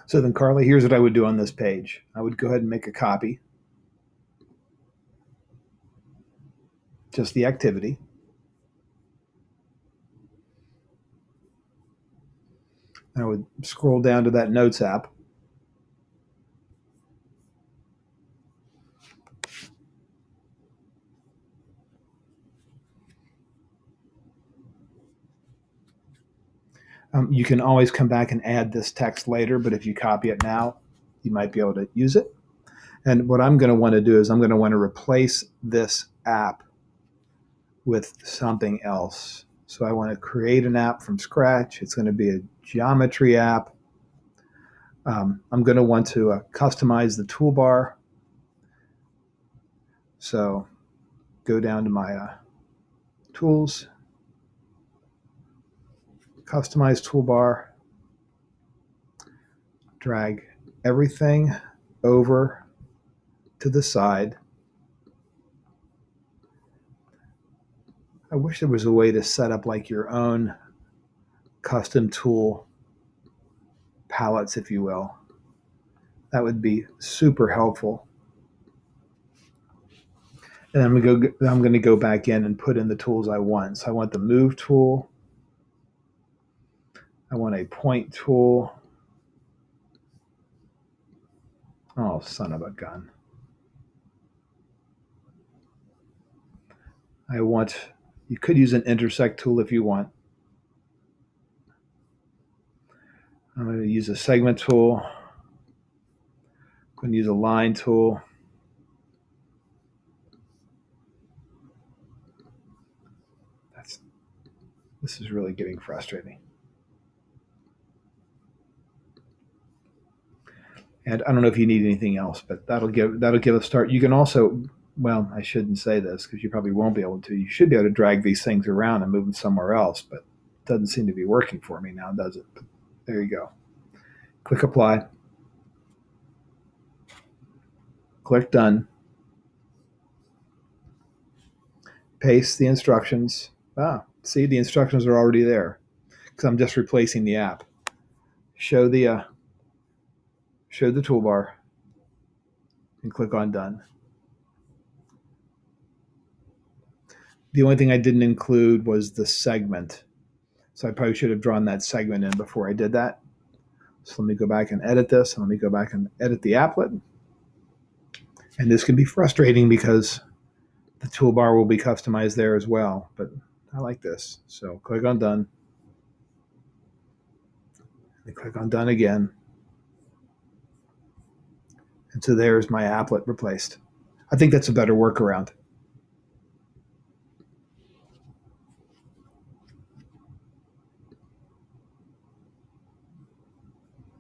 So then, Carly, here's what I would do on this page. I would go ahead and make a copy, just the activity. I would scroll down to that Notes app. You can always come back and add this text later, but if you copy it now, you might be able to use it. And what I'm going to want to do is I'm going to want to replace this app with something else. So I want to create an app from scratch. It's going to be a geometry app. I'm going to want to customize the toolbar. So go down to my tools, customize toolbar, drag everything over to the side. I wish there was a way to set up like your own custom tool palettes, if you will. That would be super helpful. And I'm going to go back in and put in the tools I want. So I want the move tool. I want a point tool. Oh, son of a gun. You could use an intersect tool if you want. I'm going to use a segment tool. I'm going to use a line tool. This is really getting frustrating. And I don't know if you need anything else, but that'll give a start. You can also, well, I shouldn't say this because you probably won't be able to. You should be able to drag these things around and move them somewhere else, but it doesn't seem to be working for me now, does it? But there you go. Click apply. Click done. Paste the instructions. See, the instructions are already there because I'm just replacing the app. Show the toolbar and click on done. The only thing I didn't include was the segment. So I probably should have drawn that segment in before I did that. So let me go back and edit this. And let me go back and edit the applet. And this can be frustrating because the toolbar will be customized there as well. But I like this. So click on done. And click on done again. And so there's my applet replaced. I think that's a better workaround.